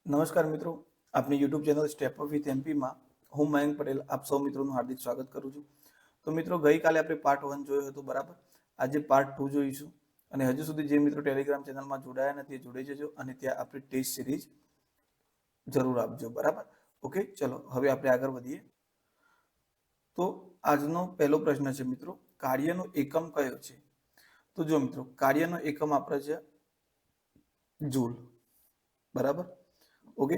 નમસ્કાર મિત્રો, આપની YouTube channel step up with એમપીમાં હું મયંક પટેલ આપ સૌ મિત્રોનું હાર્દિક સ્વાગત કરું છું. તો મિત્રો ગઈકાલે આપણે પાર્ટ 1 જોયો હતો, બરાબર. આજે પાર્ટ 2 જોઈશું. અને હજુ સુધી જે મિત્રો ટેલિગ્રામ ચેનલમાં જોડાયા નથી જોડાઈ જજો અને ત્યાં આપણી ટેસ્ટ સિરીઝ જરૂર આપજો, બરાબર. ઓકે, ચલો હવે આપણે આગળ વધીએ. તો આજનો પહેલો પ્રશ્ન છે મિત્રો, કાર્યનો એકમ કયો છે? તો જો મિત્રો, કાર્યનો એકમ આપણે છે જૂલ, બરાબર. ઓકે,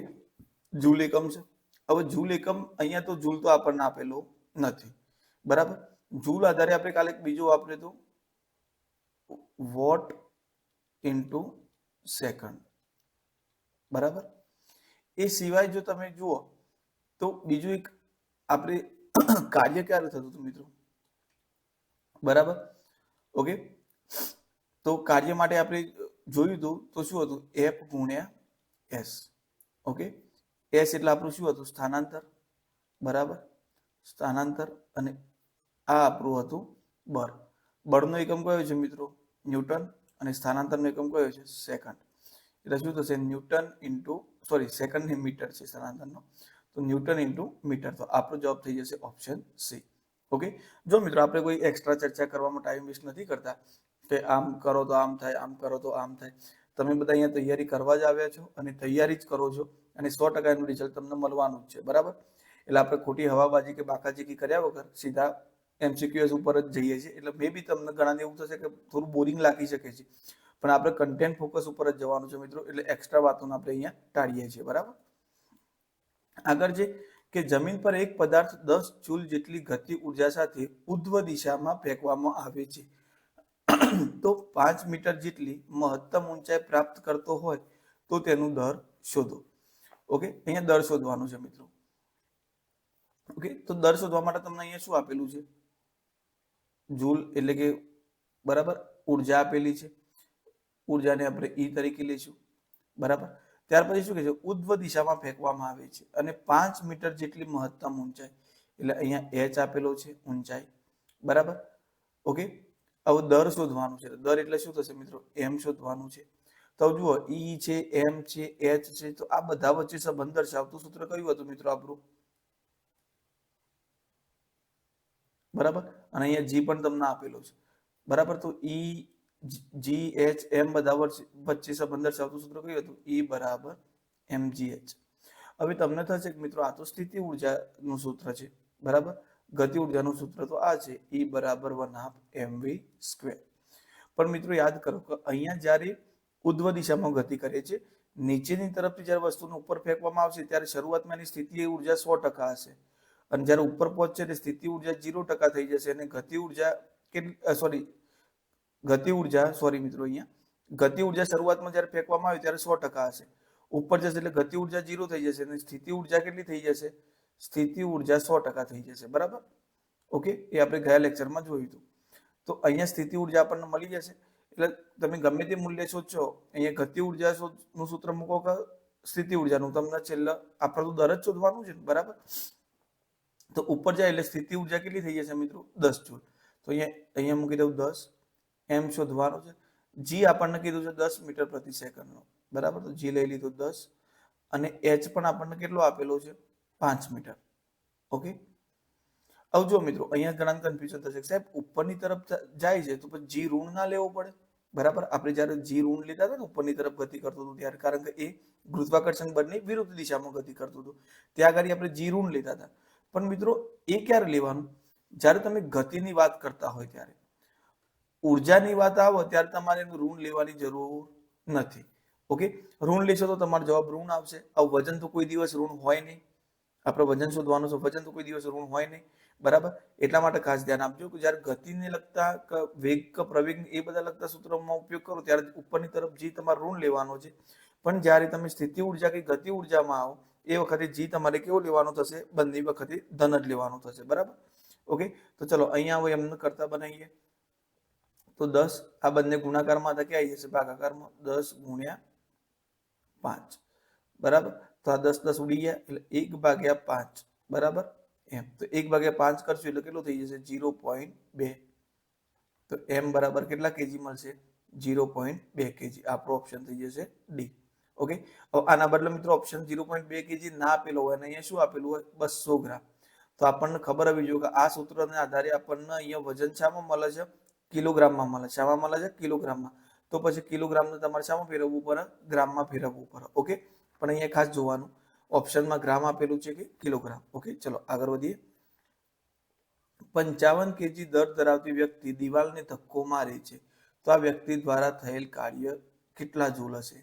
જૂલ એકમ છે. હવે જૂલ એકમ અહીંયા તો જૂલ તો આપણને આપેલો નથી, બરાબર. જૂલ આધારે આપણે કાલે એક બીજું વાપર્યું હતું, વોટ ઇન્ટુ સેકન્ડ, બરાબર. એ સિવાય જો તમે જુઓ તો બીજું એક આપણે કાર્ય ક્યારે થતું હતું મિત્રો, બરાબર. ઓકે, તો કાર્ય માટે આપણે જોયું હતું તો શું હતું, એફ ગુણ્યા એસ. ઓકે, એસ એટલે આપણું શું હતું, સ્થાનાંતર, બરાબર. સ્થાનાંતર. અને આ આપણું હતું બળ. બળનો એકમ કયો છે મિત્રો, ન્યૂટન. અને સ્થાનાંતરનો એકમ કયો છે, સેકન્ડ. એટલે શું થશે, ન્યૂટન ઇન્ટુ સેકન્ડ ને મીટર છે સ્થાનાંતરનો, તો ન્યૂટન ઇન્ટુ મીટર. તો આપણો જવાબ થઈ જશે ઓપ્શન સી. ઓકે, જો મિત્રો આપણે કોઈ એક્સ્ટ્રા ચર્ચા કરવામાં ટાઈમ વેસ્ટ નથી કરતા કે આમ કરો તો આમ થાય, આમ કરો તો આમ થાય. તમે બધા અહીંયા તૈયારી કરવા જ આવ્યા છો અને તૈયારી જ કરો છો અને 100% એનું રિઝલ્ટ તમને મળવાનું જ છે, બરાબર. એટલે આપણે ખોટી હવાબાજી કે બાકાચીકી કર્યા વગર સીધા એમસીક્યુએસ ઉપર જ જઈએ છીએ. એટલે મે બી તમને ઘણાને એવું થશે કે થોડું બોરિંગ લાગી શકે છે, પણ આપણે કન્ટેન્ટ ફોકસ ઉપર જ જવાનું છે મિત્રો. એટલે એક્સ્ટ્રા વાતોને આપણે અહીંયા ટાળીએ છીએ, બરાબર. આગળ છે કે જમીન પર એક પદાર્થ 10 જૂલ જેટલી ગતિ ઉર્જા સાથે ઉધ્વ દિશામાં ફેંકવામાં આવે છે તો 5 મીટર જેટલી મહત્તમ ઊંચાઈ પ્રાપ્ત કરતો હોય તો તેનું દર શોધો. ઓકે, અહીંયા દર શોધવાનું છે મિત્રો. ઓકે, તો દર શોધવા માટે તમને અહીંયા શું આપેલું છે, જૂલ એટલે કે બરાબર ઉર્જા આપેલી છે. ઉર્જાને આપણે ઈ તરીકે લઈશું, બરાબર. ત્યાર પછી શું કહે છે, ઉધ્વ દિશામાં ફેંકવામાં આવે છે અને 5 મીટર જેટલી મહત્તમ ઊંચાઈ, એટલે અહીંયા એચ આપેલો છે ઊંચાઈ, બરાબર. ઓકે, હવે દર શોધવાનું છે. દર એટલે શું થશે મિત્રો, એમ શોધવાનું છે. તો જુઓ, ઈ છે, એમ છે, એચ છે, તો આ બધા વચ્ચે સંબંધ દર્શાવતું સૂત્ર કયું હતું મિત્રો આપણું, બરાબર. અને અહીંયા જી પણ તમને આપેલો છે, બરાબર. તો ઈ જી એચ એમ બધા વચ્ચે સંબંધ દર્શાવતું સૂત્ર કયું હતું, ઈ બરાબર mgh. હવે તમને થશે કે મિત્રો આ તો સ્થિતિ ઉર્જાનું સૂત્ર છે, બરાબર. ગતિ ઉર્જાનું સૂત્ર તો આ છે, ઈ બરાબર 1/2 mv². પણ મિત્રો યાદ કરો કે અહીંયા જ્યારે ઉધ્વ દિશામાં ગતિ કરે છે, નીચેની તરફથી જ્યારે વસ્તુને ઉપર ફેંકવામાં આવશે ત્યારે શરૂઆતમાં એની સ્થિતિ ઉર્જા 100% હશે, અને જ્યારે ઉપર પહોંચશે ત્યારે સ્થિતિ ઉર્જા 0% થઈ જશે. અને ગતિ ઉર્જા મિત્રો અહીંયા ગતિ ઉર્જા શરૂઆતમાં જ્યારે ફેંકવામાં આવે ત્યારે 100% હશે, ઉપર જશે એટલે ગતિ ઉર્જા 0 થઈ જશે અને સ્થિતિ ઉર્જા કેટલી થઈ જશે, સ્થિતિ ઉર્જા 100% થઈ જશે, બરાબર. ઓકે, એ આપણે ગયા લેક્ચરમાં જોયું હતું. તો અહીંયા સ્થિતિ ઉર્જા આપણને મળી જશે. એટલે તમે ગમે તે મૂલ્ય શોધશો, અહીંયા ગતિ ઉર્જા નું સૂત્ર મૂકો કે સ્થિતિ ઉર્જાનું, તમને છેલ્લે આપણે તો દર જ શોધવાનું છે, બરાબર. તો ઉપર જાય એટલે સ્થિતિ ઉર્જા કેટલી થઈ જશે મિત્રો, 10 જૂલ. તો અહીંયા મૂકી દઉં 10, એમ શોધવાનું છે. જી આપણને કીધું છે 10 મીટર પ્રતિ સેકન્ડનો, બરાબર. તો જી લઈ લીધું 10, અને એચ પણ આપણને કેટલો આપેલો છે, 5 મીટર. ઓકે, હવે જો મિત્રો અહીંયા ઘણા કન્ફ્યુઝન થશે, સાહેબ ઉપરની તરફ જાય છે તો પછી જી ઋણ ના લેવો પડે, બરાબર. આપણે જ્યારે જી ઋણ લેતા હતા ને ઉપરની તરફ ગતિ કરતું હતું ત્યારે, કારણ કે એ ગુરુત્વાકર્ષણ બળની વિરુદ્ધ દિશામાં ગતિ કરતું હતું, ત્યાં આગળ આપણે જી ઋણ લેતા હતા. પણ મિત્રો એ ક્યારે લેવાનું, જ્યારે તમે ગતિની વાત કરતા હોય ત્યારે. ઉર્જાની વાત આવે ત્યારે તમારે એનું ઋણ લેવાની જરૂર નથી. ઓકે, ઋણ લેશો તો તમારો જવાબ ઋણ આવશે. વજન તો કોઈ દિવસ ઋણ હોય નહીં, આપણે વજન શોધવાનું છે, વજન તો કોઈ દિવસ ઋણ હોય નહીં, બરાબર. એટલા માટે ખાસ ધ્યાન આપજો કે જ્યારે ગતિને લગતા વેગ કે પ્રવેગ એ બધા લગતા સૂત્રોમાં ઉપયોગ કરો ત્યારે ઉપરની તરફ જી તમારે ઋણ લેવાનો છે. પણ જ્યારે તમે સ્થિતિ ઉર્જા કે ગતિ ઉર્જામાં આવો એ વખતે જી તમારે કેવો લેવાનો થશે, બંને વખતે ધન જ લેવાનું થશે, બરાબર. ઓકે, તો ચલો અહીંયા હવે એમને કરતા બનાવીએ. તો 10 આ બંને ગુણાકારમાં હતા કે આવી જશે ભાગાકારમાં, 10 ગુણ્યા 5, બરાબર. તો આ 10 10 ઉડી ગયા એટલે 1/5, બરાબર. એમ તો 1/5 કરશું એટલે કેટલું થઈ જશે, 0.2. તો એમ બરાબર કેટલા કેજી મળશે, 0.2 kg. આપણો ઓપ્શન થઈ જશે ડી. ઓકે, હવે આના બદલે મિત્રો ઓપ્શન 0.2 kg ના આપેલો હોય અને અહીંયા શું આપેલું હોય 200 ગ્રામ, તો આપણને ખબર હોવી જોઈએ કે આ સૂત્રના આધારે આપણને અહીંયા વજન શામાં મળે છે, કિલોગ્રામમાં મળે છે. શામાં મળે છે? કિલોગ્રામમાં. તો પછી કિલોગ્રામને તમારે શામાં ફેરવવું પડે? ગ્રામમાં ફેરવવું પડે. ઓકે, પણ અહીંયા ખાસ જોવાનું ઓપ્શનમાં ગ્રામ આપેલું છે કે કિલોગ્રામ. ઓકે, ચલો આગળ વધીએ. 55 kg દર ધરાવતી વ્યક્તિ દિવાલને ધક્કો મારે છે, તો આ વ્યક્તિ દ્વારા થયેલ કાર્ય કેટલા જૂલ હશે?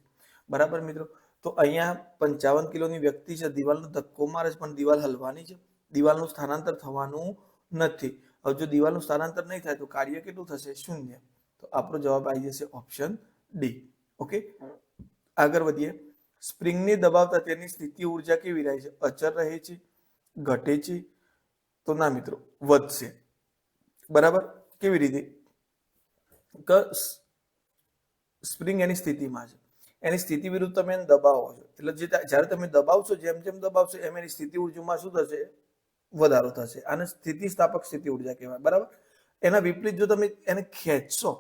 બરાબર મિત્રો, તો અહીંયા 55 કિલોની વ્યક્તિ છે, દિવાલનો ધક્કો મારે છે, પણ દિવાલ હલવાની છે, દિવાલનું સ્થાનાંતર થવાનું નથી. હવે જો દિવાલનું સ્થાનાંતર નહીં થાય તો કાર્ય કેટલું થશે? 0. તો આપણો જવાબ આવી જશે ઓપ્શન ડી. ઓકે, આગળ વધીએ. સ્પ્રિંગને દબાવતા તેની સ્થિતિ ઉર્જા કેવી રહે છે? અચળ રહે છે, ઘટે છે? તો ના મિત્રો, વધશે. બરાબર, કેવી રીતે? કે સ્પ્રિંગ એની સ્થિતિમાં છે, એની સ્થિતિ વિરુદ્ધ તમે એને દબાવો છો, એટલે જ્યારે તમે દબાવશો, જેમ જેમ દબાવશો એમ એની સ્થિતિ ઉર્જામાં શું થશે? વધારો થશે. આને સ્થિતિસ્થાપક સ્થિતિ ઉર્જા કહેવાય. બરાબર, એના વિપરીત જો તમે એને ખેંચશો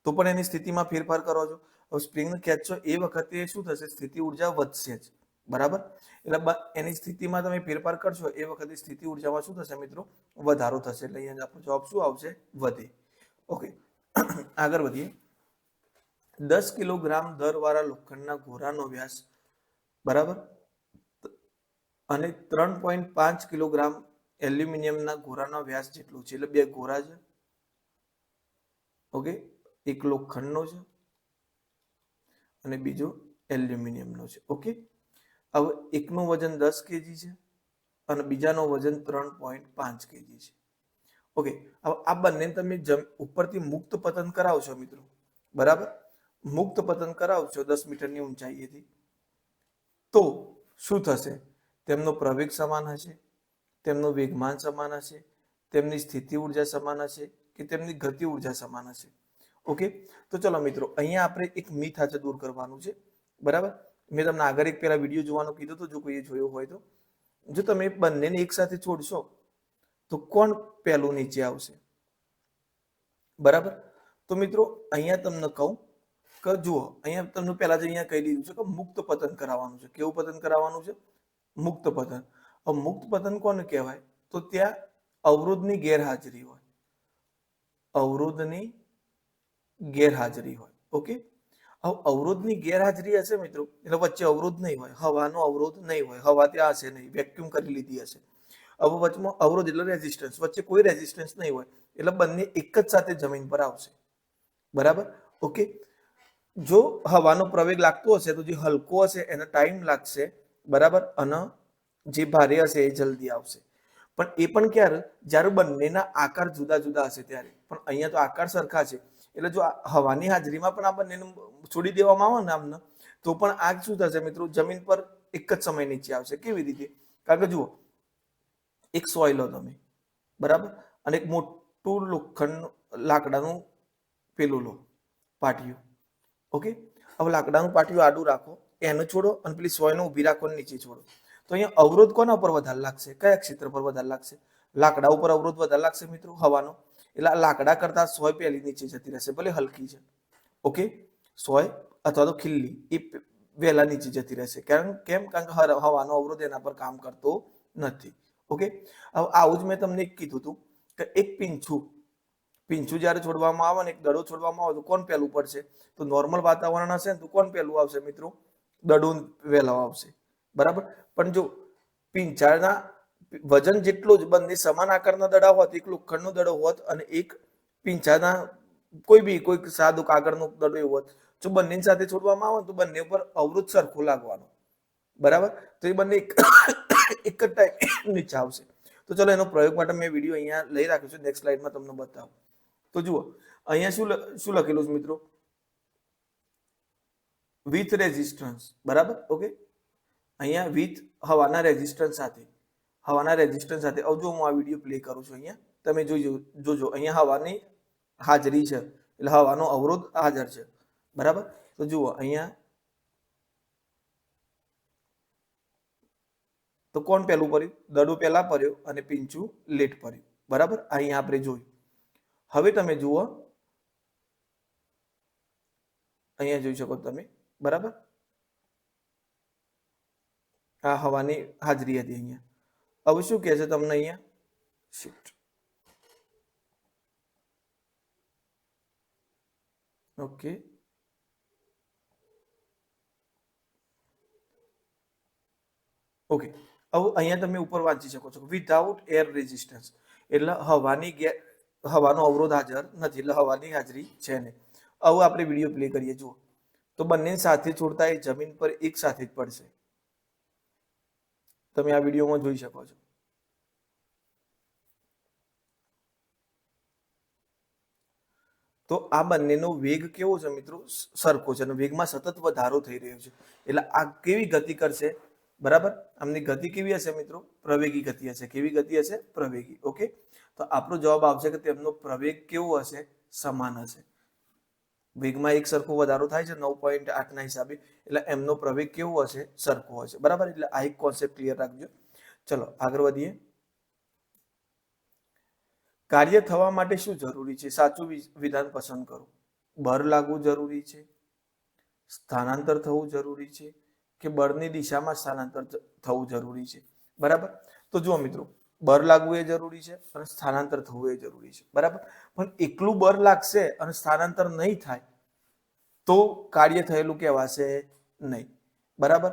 તો પણ એની સ્થિતિમાં ફેરફાર કરો છો. હવે સ્પ્રિંગને ખેંચશો એ વખતે શું થશે? સ્થિતિ ઉર્જા વધશે જ. બરાબર, એટલે એની સ્થિતિમાં તમે ફેરફાર કરશો એ વખતે સ્થિતિ ઉર્જામાં શું થશે મિત્રો? વધારો થશે. એટલે અહીંયા આપણો જવાબ શું આવશે? વધે. ઓકે, આગળ વધીએ. 10 કિલોગ્રામ દર વાળા લોખંડના ઘોરાનો વ્યાસ, બરાબર, અને 3.5 કિલોગ્રામ એલ્યુમિનિયમના ઘોરાનો વ્યાસ જેટલો છે. એટલે બે ઘોરા છે. ઓકે, એક લોખંડનો છે અને બીજો એલ્યુમિનિયમનો છે. ઓકે, હવે એકનું વજન 10 kg છે અને બીજાનો વજન 3.5 kg છે. ઓકે, હવે આ બંને તમે ઉપરથી મુક્ત પતન કરાવશો મિત્રો, બરાબર, મુક્ત પતન કરાવશો 10 મીટરની ઊંચાઈએથી, તો શું થશે? તેમનો પ્રવેગ સમાન હશે, તેમનું વેગમાન સમાન હશે, તેમની સ્થિતિ ઉર્જા સમાન હશે કે તેમની ગતિ ઉર્જા સમાન હશે? ઓકે, તો ચલો મિત્રો, અહીંયા આપણે એક મિથ આજે દૂર કરવાનું છે. બરાબર, મેં તમને આગળ એક પહેલા વિડીયો જોવાનું કીધું તો જો કોઈએ જોયો હોય તો, જો તમે બંનેને એક સાથે છોડશો તો કોણ પહેલું નીચે આવશે? બરાબર, તો મિત્રો અહીંયા તમને કહું કે જુઓ, અહીંયા તમને પહેલા જ અહીંયા કહી દીધું છે કે મુક્ત પતન કરાવવાનું છે. કેવું પતન કરાવવાનું છે? મુક્ત પતન. હવે મુક્ત પતન કોને કહેવાય? તો ત્યાં અવરોધની ગેરહાજરી હોય, અવરોધની ગેરહાજરી હોય. ઓકે, હવે અવરોધની ગેરહાજરી હશે મિત્રો, એટલે વચ્ચે અવરોધ નહીં હોય, હવાનો અવરોધ નહીં હોય, હવા ત્યાં હશે નહીં, વેક્યુમ કરી લીધી હશે. હવે વચમાં અવરોધ એટલે રેઝિસ્ટન્સ, વચ્ચે કોઈ રેઝિસ્ટન્સ નહીં હોય, એટલે બંને એક જ સાથે જમીન પર આવશે. બરાબર, ઓકે, જો હવાનો પ્રવેગ લાગતો હશે તો જે હલકો હશે એને ટાઈમ લાગશે, બરાબર, અને જે ભારે હશે એ જલ્દી આવશે. પણ એ પણ ક્યારે? જ્યારે બંનેના આકાર જુદા જુદા હશે ત્યારે. પણ અહીંયા તો આકાર સરખા છે, એટલે જો હવાની હાજરીમાં પણ આ બંનેને છોડી દેવામાં આવે ને આમને, તો પણ આ શું થશે મિત્રો? જમીન પર એક જ સમય નીચે આવશે. કેવી રીતે? કારણ કે જુઓ, એક સોય લો તમે, બરાબર, અને એક મોટું લોખંડ લાકડાનું પેલું લો, પાટિયું. ઓકે, હવે લાકડાનું પાટિયું આડું રાખો, એને છોડો અને પેલી સોયને ઊભી રાખો અને નીચે છોડો, તો અહીંયા અવરોધ કોના ઉપર વધારે લાગશે? કયા ક્ષેત્ર પર વધારે લાગશે? લાકડા ઉપર અવરોધ વધારે લાગશે મિત્રો, હવાનો. એટલે લાકડા કરતા સોય પહેલી નીચે જતી રહેશે, ભલે હલકી છે. ઓકે, સોય અથવા તો ખીલ્લી એ વહેલા નીચે જતી રહેશે. કેમ? કારણ કે હવાનો અવરોધ એના પર કામ કરતો નથી. ઓકે, હવે આવું જ મેં તમને એક કીધું હતું કે એક પીંછું જ્યારે છોડવામાં આવે ને એક દડો છોડવામાં આવે તો કોણ પહેલું પડશે? તો નોર્મલ વાતાવરણ હશે ને તો કોણ પહેલું આવશે મિત્રો? દડો વહેલા આવશે. બરાબર, પણ જો પીંછાના વજન જેટલું જ બંને સમાન આકારના દડા હોત, એક લોખંડનો દડો હોત અને એક પીંછાના કોઈ સાદું કાગળનો દડો એવો હોત, જો બંને સાથે છોડવામાં આવે તો બંને ઉપર અવરોધ સરખો લાગવાનો. બરાબર, તો એ બંને એક જ ટાઈમ નીચે આવશે. તો ચલો એનો પ્રયોગ માટે મેં વિડીયો અહીંયા લઈ રાખ્યો છે, નેક્સ્ટ સ્લાઇડમાં તમને બતાવું. તો જુઓ, અહીંયા શું લખેલું છે મિત્રો? With resistance. બરાબર, ઓકે, અહીંયા વિથ હવાના રેઝિસ્ટન્સ સાથે, હવાના રેઝિસ્ટન્સ સાથે. હવે જો હું આ વિડીયો પ્લે કરું છું, અહીંયા તમે જોજો, અહીંયા હવાની હાજરી છે, એટલે હવાનો અવરોધ હાજર છે. બરાબર, તો જુઓ અહીંયા તો કોણ પહેલું પડ્યું? દડો પહેલા પડ્યો અને પીંછું લેટ પડ્યું. બરાબર, અહીંયા આપણે જોયું. હવે તમે જુઓ, અહીંયા જોઈ શકો તમે, બરાબર, આ હવાની હાજરી હતી અહીંયા। હવે શું કહે છે તમને અહીંયા? Shift, okay, okay. હવે અહીંયા તમે ઉપર વાંચી શકો છો વિધાઉટ એર રેઝિસ્ટન્સ, એટલે હવાનો અવરોધ હાજર નથી, એટલે હવાની હાજરી છે નહીં। હવે આપણે વિડીયો પ્લે કરીએ, જુઓ તો બંને સાથે છોડતા એ જમીન પર એક સાથે જ પડશે। તમે આ વિડીયોમાં જોઈ શકો છો। તો આ બંનેનો વેગ કેવો છે મિત્રો? સરખો છે, અને વેગમાં સતત વધારો થઈ રહ્યો છે। એટલે આ કેવી ગતિ કરશે? બરાબર, આમની ગતિ કેવી હશે મિત્રો? પ્રવેગી ગતિ હશે। કેવી ગતિ હશે? પ્રવેગી। ઓકે, તો આપણો જવાબ આવશે કે તેમનો પ્રવેગ કેવો હશે? સમાન હશે। વેગમાં એક સરખો વધારો થાય છે 9.8 ના હિસાબે, એટલે એમનો પ્રવેગ કેવો હશે? સરખો હશે। બરાબર, એટલે આ એક કોન્સેપ્ટ ક્લિયર રાખજો। ચલો આગળ વધીએ। કાર્ય થવા માટે શું જરૂરી છે? સાચું વિધાન પસંદ કરો। બળ લાગવું જરૂરી છે, સ્થાનાંતર થવું જરૂરી છે, કે બળની દિશામાં સ્થાનાંતર થવું જરૂરી છે? બરાબર, તો જુઓ મિત્રો, બળ લાગવું એ જરૂરી છે અને સ્થાનાંતર થવું એ જરૂરી છે। બરાબર, પણ એકલું બળ લાગશે અને સ્થાનાંતર નહીં થાય તો કાર્ય થયેલું કહેવાશે નહીં। બરાબર,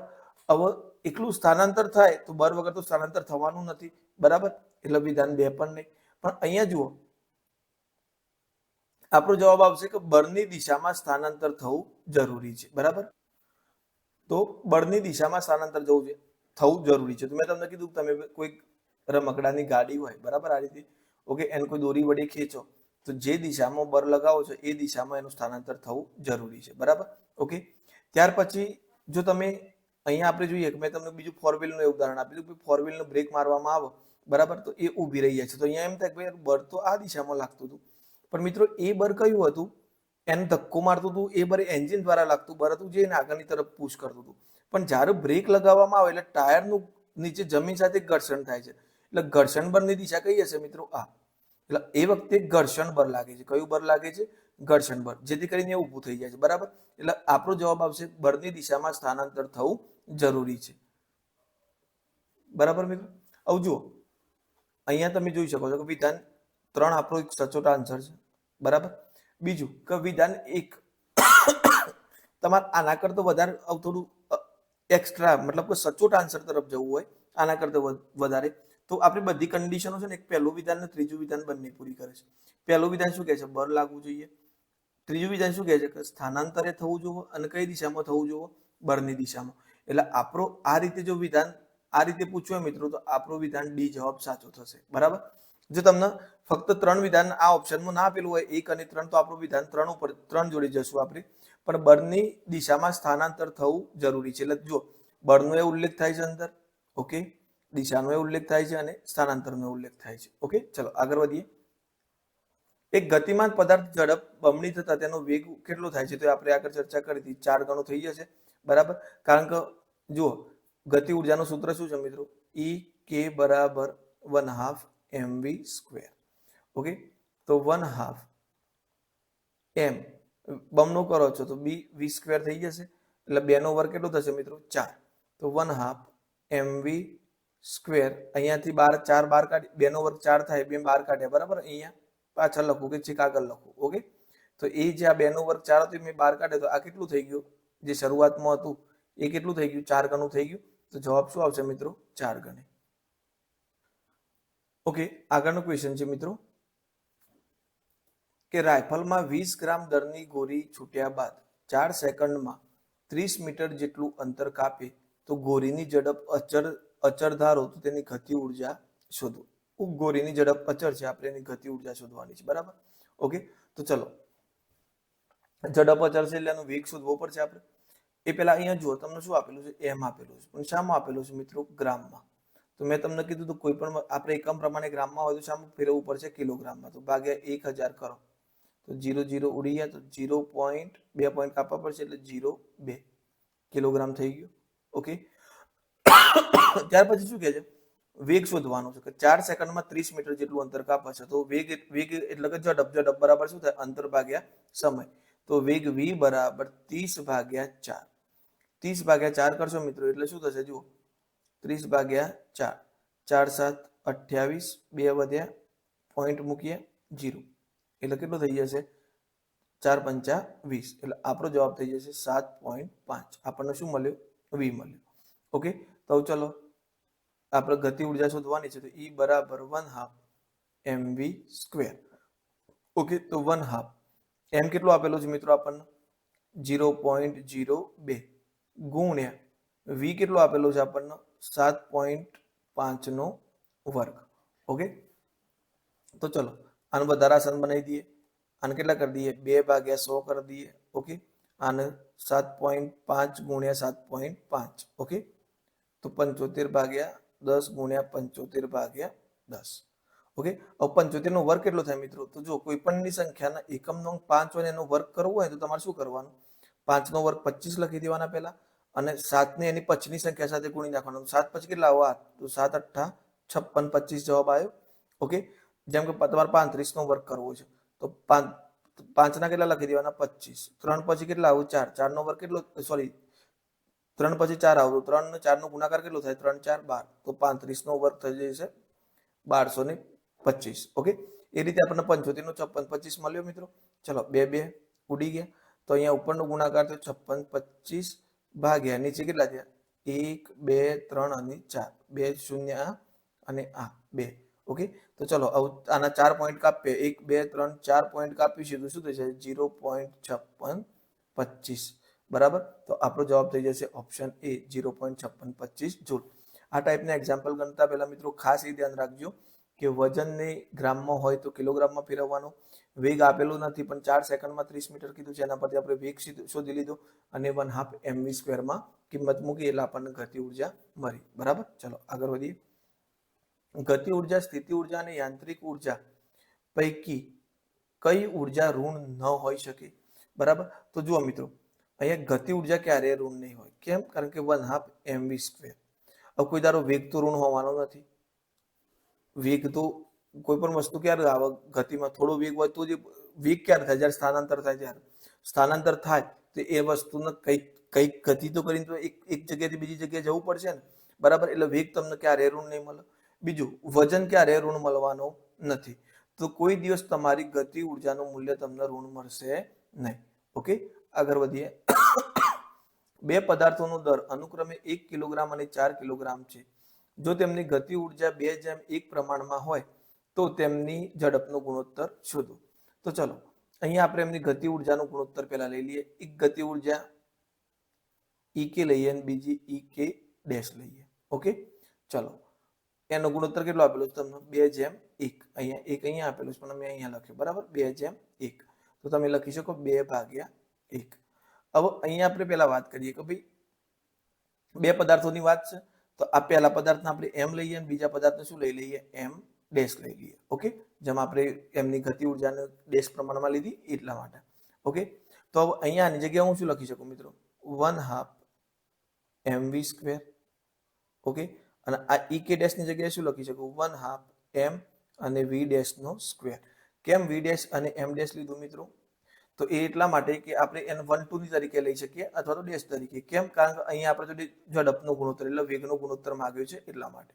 હવે એકલું સ્થાનાંતર થાય તો બળ વગર તો સ્થાનાંતર થવાનું નથી। બરાબર, એટલે વિધાન 2 પણ નહીં। પણ અહીંયા જુઓ, આપણો જવાબ આવશે કે બળની દિશામાં સ્થાનાંતર થવું જરૂરી છે। બરાબર, તો બળની દિશામાં સ્થાનાંતર થવું જરૂરી છે। તો મેં તમને કીધું, તમે કોઈ રમકડાની ગાડી હોય, બરાબર, આ રીતે, ઓકે, એને કોઈ દોરી વડે ખેંચો તો જે દિશામાં બળ લગાવો છો એ દિશામાં એનું સ્થાનાંતર થવું જરૂરી છે। બરાબર, ઓકે। ત્યાર પછી જો તમે અહીંયા આપણે જોઈએ કે મેં તમને બીજું 4 વ્હીલનું ઉદાહરણ આપ્યું કે 4 વ્હીલનો બ્રેક મારવામાં આવે, બરાબર, તો એ ઊભી રહી જાય છે। તો અહીંયા એમ થાય કે ભાઈ બળ તો આ દિશામાં લાગતું હતું, પણ મિત્રો એ બળ કયું હતું? એને ધક્કો મારતું હતું એ બળ એન્જિન દ્વારા લાગતું બળ હતું, જે એને આગળની તરફ પુશ કરતું હતું। પણ જ્યારે બ્રેક લગાવવામાં આવે એટલે ટાયરનું નીચે જમીન સાથે ઘર્ષણ થાય છે, એટલે ઘર્ષણ બળની દિશા કઈ હશે મિત્રો? આ। એટલે એ વખતે ઘર્ષણ બળ લાગે છે। કયું બળ લાગે છે? ઘર્ષણ બળ, જેથી કરીને એ ઊભું થઈ જાય છે। બરાબર, એટલે આપણો જવાબ આવશે બળની દિશામાં સ્થાનાંતર થવું જરૂરી છે। બરાબર મિત્રો, હવે જુઓ અહીંયા તમે જોઈ શકો છો કે વિધાન 3 આપણો એક સચોટ આન્સર છે। બરાબર, બીજું કે વિધાન 1 તમારે આના કરતા વધારે થોડું એક્સ્ટ્રા, મતલબ કે સચોટ આન્સર તરફ જવું હોય આના કરતા વધારે, તો આપણી બધી કન્ડિશનો છે ને, એક પહેલું વિધાન ને ત્રીજું વિધાન બંને પૂરી કરે છે। પહેલું વિધાન શું કહે છે? બળ લાગવું જોઈએ। ત્રીજું વિધાન શું કહે છે? કે સ્થાનાંતરે થવું જોઈએ, અને કઈ દિશામાં થવું જોઈએ? બળની દિશામાં। એટલે આપણો આ રીતે જો વિધાન આ રીતે પૂછ્યું હોય મિત્રો, તો આપણો વિધાન ડી જવાબ સાચો થશે। બરાબર, જો તમને ફક્ત 3 વિધાન આ ઓપ્શનમાં ના આપેલું હોય 1 અને 3, તો આપણું વિધાન 3 ઉપર 3 જોડે જશું આપણે। પણ બળની દિશામાં સ્થાનાંતર થવું જરૂરી છે, એટલે જો બળનો એ ઉલ્લેખ થાય છે અંદર, ઓકે, દિશાનો એ ઉલ્લેખ થાય છે અને સ્થાનાંતરનો ઉલ્લેખ થાય છે। ઓકે, ચલો આગળ વધીએ। એક ગતિમાન પદાર્થ ઝડપ બમણી થતા તેનો વેગ કેટલો થાય છે? તો આપણે આગળ ચર્ચા કરી હતી, 4 ગણો થઈ જશે। બરાબર, કારણ કે જુઓ ગતિ ઉર્જાનું સૂત્ર શું છે મિત્રો? E k બરાબર 1/2 mv²। ઓકે, તો 1/2 m બમણું કરો છો તો v² થઈ જશે, એટલે 2 નો વર્ગ કેટલો થશે મિત્રો? 4। તો 1/2 mv², અહીંયાથી 4 બાર કાઢી, 2 નો વર્ગ 4 થાય, 2 બાર કાઢ્યા, બરાબર, અહીંયા પાછળ લખું કે છેક આગળ લખું, ઓકે। તો એ જે આ 2 નો વર્ગ 4 હતો મેં બહાર કાઢ્યો, તો આ કેટલું થઈ ગયું? જે શરૂઆતમાં હતું એ કેટલું થઈ ગયું? 4 ગણું થઈ ગયું। તો જવાબ શું આવશે મિત્રો? 4 ગણી। ઓકે, આગળનો ક્વેશ્ચન છે મિત્રો કે રાઇફલમાં 20 ગ્રામ દરની ગોળી છૂટ્યા બાદ 4 સેકન્ડમાં 30 મીટર જેટલું અંતર કાપે તો ગોળીની ઝડપ અચળ ધારો તો તેની ગતિ ઉર્જા શોધો। ગોળીની ઝડપ અચળ છે, આપણે એની ગતિ ઉર્જા શોધવાની છે। બરાબર, ઓકે, તો ચલો ઝડપ અચળ છે એટલે એનો વેગ શોધવો પડશે આપણે। એ પહેલા અહીંયા જુઓ, તમને શું આપેલું છે? એમ આપેલું છે, પણ શામાં આપેલું છે મિત્રો? ગ્રામમાં। તો મેં તમને કીધું તો કોઈ પણ આપણે એકમ પ્રમાણે ગ્રામમાં હોય તો શામાં ફેરવવું પડશે? કિલોગ્રામમાં। તો ભાગ્યા 1000 કરો તો 0 0 ઉડી ગયા, તો 0.2 પોઈન્ટ કાપવા પડશે, એટલે 0.2 કિલોગ્રામ થઈ ગયું। ઓકે, ત્યાર પછી શું કહે છે? વેગ શોધવાનો છે કે 4 સેકન્ડમાં 30 મીટર જેટલું અંતર કાપાશે, તો વેગ એટલે કે ઝડપ બરાબર શું થાય? અંતર ભાગ્યા સમય। તો વેગ v બરાબર 30/4। 30/4 કરશો મિત્રો એટલે શું થશે? જુઓ 30 ભાગ્યા 4, 4 7 28, 2 વધ્યા, પોઈન્ટ મૂકીએ 0, એટલે કેટલું થઈ જશે 4 પંચા 20, એટલે આપણો જવાબ થઈ જશે 7.5. આપણને શું મળ્યું? V મળ્યું. ઓકે, તો ચલો આપણે ગતિ ઉર્જા શોધવાની છે, તો E બરાબર 1/2 mv સ્ક્વેર. ઓકે, તો 1/2 m કેટલો આપેલો છે મિત્રો આપણને 0.02 ગુણ્યા v કેટલો આપેલો છે આપણને 7.5 નો વર્ગ. ઓકે, તો ચલો આનું વધારે આસાન બનાવી દઈએ, આને કેટલા કરી દઈએ 2/100 કરી દઈએ. ઓકે, આને 7.5 ગુણ્યા 7.5. ઓકે, તો 75/10 ગુણ્યા 75/10. ઓકે, હવે 75 નો વર્ગ કેટલો થાય મિત્રો? તો જો કોઈ પણની સંખ્યાના એકમનો અંક 5 હોય એનો વર્ગ કરવો હોય તો તમારે શું કરવાનું? 5 નો વર્ગ 25 લખી દેવાના પહેલા, અને 7 ને એની પછીની સંખ્યા સાથે ગુણી નાખવાનું. 7 પછી કેટલા આવો? 8, તો 7 8 56, 25 જવાબ આવ્યો. ઓકે, જેમ કે તમારે 35 નો વર્ગ કરવો છે તો 5 ના કેટલા લખી દેવાના 25, 3 પછી કેટલા આવું 4, 4 નો વર્ગ કેટલો, સોરી 3 પછી 4 આવું, 3 ને 4 નો ગુણાકાર કેટલો થાય? 3 4 12, તો 35 નો વર્ગ થઈ જશે 1225. ઓકે, એ રીતે આપણને 75 નો 56 25 મળ્યો મિત્રો. ચલો 2 2 ઉડી ગયા, તો અહીંયા ઉપરનો ગુણાકાર થયો 56 25 ભાગ્યા નીચે કેટલા થયા 1 2 3 અને 4, 2 0 અને આ 2. ઓકે, તો ચલો આના 4 પોઈન્ટ કાપીએ, 1 2 3 4 પોઈન્ટ કાપીશું તો શું થશે 0.5625. બરાબર, તો આપણો જવાબ થઈ જશે ઓપ્શન એ 0.5625 જૂલ. આ ટાઈપના એક્ઝામ્પલ ગણતા પહેલા મિત્રો ખાસ એ ધ્યાન રાખજો કે વજનને ગ્રામમાં હોય તો કિલોગ્રામમાં ફેરવવાનો. વેગ આપેલો નથી પણ 4 સેકન્ડમાં 30 મીટર કીધું છે, એના પરથી આપણે વેગ શોધી લીધો અને 1/2 mv સ્ક્વેરમાં કિંમત મૂકી એટલે આપણને ગતિ ઉર્જા મળી. બરાબર, ચલો આગળ વધીએ. ગતિ ઉર્જા, સ્થિતિ ઉર્જા અને યાંત્રિક ઉર્જા પૈકી કઈ ઉર્જા ઋણ ન હોઈ શકે? બરાબર, તો જુઓ મિત્રો અહીંયા ગતિ ઉર્જા ક્યારેય ઋણ નહીં હોય. કેમ? કારણ કે 1/2 mv સ્ક્વેર. હવે કોઈ ધારો વેગ તો ઋણ હોવાનો નથી. વેગ તો કોઈ પણ વસ્તુ ક્યારે આવે ગતિમાં થોડો વેગ હોય તો જે વેગ ક્યારે થાય? જ્યારે સ્થાનાંતર થાય ત્યારે. સ્થાનાંતર થાય તો એ વસ્તુને કઈક ગતિ તો કરીને તો એક જગ્યાએથી બીજી જગ્યાએ જવું પડશે ને. બરાબર, એટલે વેગ તમને ક્યારે ઋણ નહીં મળે. બીજું, વજન ક્યારે ઋણ મળવાનો નથી. તો કોઈ દિવસ તમારી ગતિ ઉર્જાનું મૂલ્ય તમને ઋણ મળશે નહીં. ઓકે, આગળ વધીએ. બે પદાર્થોનો દર અનુક્રમે 1 કિલોગ્રામ અને 4 કિલોગ્રામ છે. જો તેમની ગતિ ઉર્જા 2:1 પ્રમાણમાં હોય તો તેમની ઝડપનો ગુણોત્તર શોધો. તો ચલો અહીંયા આપણે એમની ગતિ ઉર્જાનો ગુણોત્તર પહેલા લઈ લઈએ. એક ગતિ ઉર્જા EK લઈએ અને બીજી EK ડેશ લઈએ. ઓકે, ચલો એનો ગુણોત્તર કેટલો આપેલો છે તમને 2:1. અહીંયા 1 અહીંયા આપેલું છે પણ મેં અહીંયા લખ્યું. બરાબર, 2:1. તો તમે લખી શકો 2/1. હવે અહીંયા આપણે પહેલા વાત કરીએ કે ભાઈ બે પદાર્થોની વાત છે, તો આ પહેલા પદાર્થને આપણે m લઈએ અને બીજા પદાર્થને શું લઈ લઈએ m ડેશ લઈ લઈએ. ઓકે, જેમ આપણે એમની ગતિ ઉર્જાને ડેશ પ્રમાણમાં લીધી એટલા માટે. ઓકે, તો હવે અહીંયા આની જગ્યાએ હું શું લખી શકું મિત્રો 1/2 mv સ્ક્વેર. ઓકે, અને આ EK ડેશ ની જગ્યાએ શું લખી શકું 1/2 m અને v ડેશ નો સ્ક્વેર. કેમ v ડેશ અને m ડેશ લીધું મિત્રો? તો એ એટલા માટે કે આપણે એને 1 2 ની તરીકે લઈ શકીએ અથવા તો ડેશ તરીકે. કેમ? કારણ કે અહીંયા આપણે ઝડપનો ગુણોત્તર એટલે વેગનો ગુણોત્તર માંગ્યો છે એટલા માટે.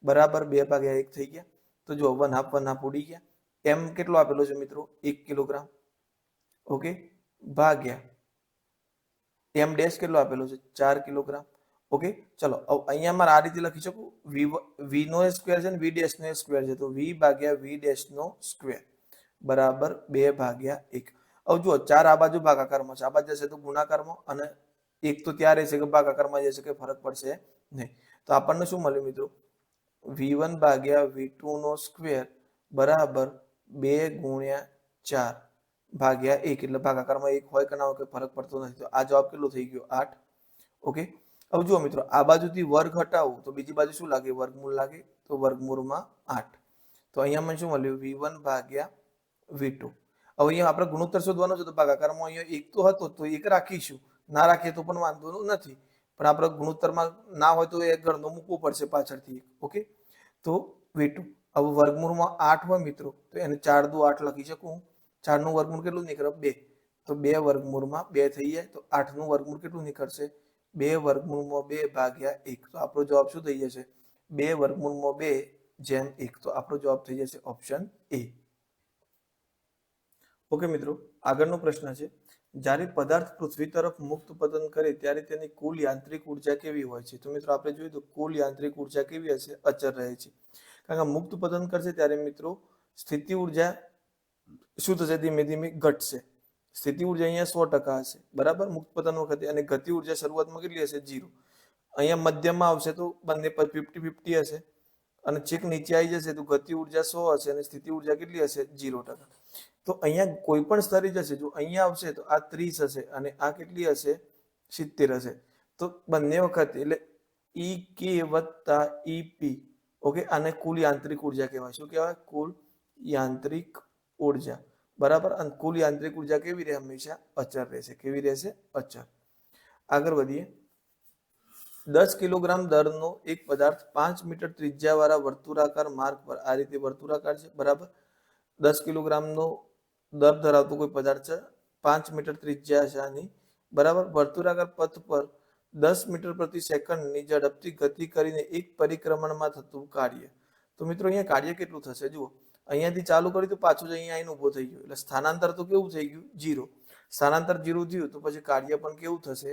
બરાબર, 2/1 થઈ ગયા. તો જો 1/2 ઉડી ગયા. m કેટલો આપેલો છે મિત્રો 1 કિલોગ્રામ. ઓકે, ભાગ્યા m ડેશ કેટલો આપેલો છે 4 કિલોગ્રામ. ઓકે, ચલો અહીંયા મારે આ રીતે લખી શકું v નો સ્ક્વેર છે ને v ડેશ નો સ્ક્વેર છે, તો v ભાગ્યા v ડેશ નો સ્ક્વેર બરાબર 2/1. હવે જુઓ 4 આ બાજુ ભાગાકારમાં છે, આ બાજુ જશે તો ગુણાકારમાં, અને 1 તો ત્યાં રહેશે કે ભાગાકારમાં જશે કે ફરક પડશે નહીં. તો આપણને શું મળ્યું મિત્રો v1 ભાગ્યા v2 નો સ્ક્વેર બરાબર 2 ગુણ્યા 4 ભાગ્યા 1, એટલે ભાગાકારમાં 1 હોય કે ના હોય કે ફરક પડતો નથી. તો આ જવાબ કેટલો થઈ ગયો 8. ઓકે, હવે જુઓ મિત્રો આ બાજુથી વર્ગ હટાવું તો બીજી બાજુ શું લાગે વર્ગમૂળ લાગે, તો વર્ગમૂળમાં 8. તો અહીંયા મને શું મળ્યું v1 ભાગ્યા v2. હવે અહીંયા આપણે ગુણોત્તર શોધવાનો છે તો ભાગાકારમાં અહીંયા 1 તો હતો તો 1 રાખીશું, ના રાખીએ તો પણ વાંધો નથી, પણ આપણે ગુણોત્તરમાં ના હોય તો એક ગણનો મૂકવો પડશે પાછળથી 1. ઓકે, તો v2 હવે વર્ગમૂળમાં 8 હોય મિત્રો તો એને 4 દુ 8 લખી શકું. 4 નું વર્ગમૂળ કેટલું નીકળે 2, તો 2 વર્ગમૂળમાં 2 થઈ જાય તો 8 નું વર્ગમૂળ કેટલું નીકળશે 2 √ 2 ભાગ્યા 1. તો આપણો જવાબ શું થઈ જશે? 2 √ 2/1. તો આપણો જવાબ થઈ જશે ઓપ્શન એ. ઓકે મિત્રો, આગળનો પ્રશ્ન છે, જ્યારે પદાર્થ પૃથ્વી તરફ મુક્ત પતન કરે ત્યારે તેની કુલ યાંત્રિક ઉર્જા કેવી હોય છે? તો મિત્રો આપણે જોઈએ તો કુલ યાંત્રિક ઉર્જા કેવી હશે? અચળ રહે છે. કારણ કે મુક્ત પતન કરશે ત્યારે મિત્રો સ્થિતિ ઉર્જા શું થશે? ધીમે ધીમે ઘટશે. સ્થિતિ ઉર્જા અહીંયા 100% હશે, બરાબર, મુક્ત પતન વખતે. અને ગતિ ઉર્જા શરૂઆતમાં કેટલી હશે? 0. અહીંયા મધ્યમાં આવશે તો બંને પર 50-50 હશે. અને છેક નીચે આવી જશે તો ગતિ ઉર્જા 100 હશે અને સ્થિતિ ઉર્જા કેટલી હશે? 0%. તો અહીંયા કોઈ પણ સ્તરે જશે, જો અહીંયા આવશે તો આ 30 હશે અને આ કેટલી હશે? 70 હશે. તો બંને વખતે એટલે EK વત્તા EP. ઓકે, આને કુલ યાંત્રિક ઉર્જા કહેવાય. શું કહેવાય? કુલ યાંત્રિક ઉર્જા, બરાબર. અને કુલ યાંત્રિક ઉર્જા કેવી રહે? હંમેશા અચળ રહેશે. કેવી રહેશે? અચળ. આગળ વધીએ. 10 કિલોગ્રામ દરનો એક પદાર્થ 5 મીટર ત્રિજ્યાવાળા વર્તુળાકાર માર્ગ પર, આ રીતે વર્તુળાકાર છે, બરાબર, 10 કિલોગ્રામનો દર ધરાવતો કોઈ પદાર્થ છે, 5 મીટર ત્રિજ્યા છે આની, બરાબર, વર્તુળાકાર પથ પર 10 મીટર પ્રતિ સેકન્ડની ઝડપથી ગતિ કરીને એક પરિક્રમણમાં થતું કાર્ય. તો મિત્રો અહીંયા કાર્ય કેટલું થશે? જુઓ, અહીંયાથી ચાલુ કર્યું તો પાછું જ અહીંયા આવીને ઊભો થઈ ગયો, એટલે સ્થાનાંતર તો કેવું થઈ ગયું? 0. સ્થાનાંતર 0 થયું તો પછી કાર્ય પણ કેવું થશે?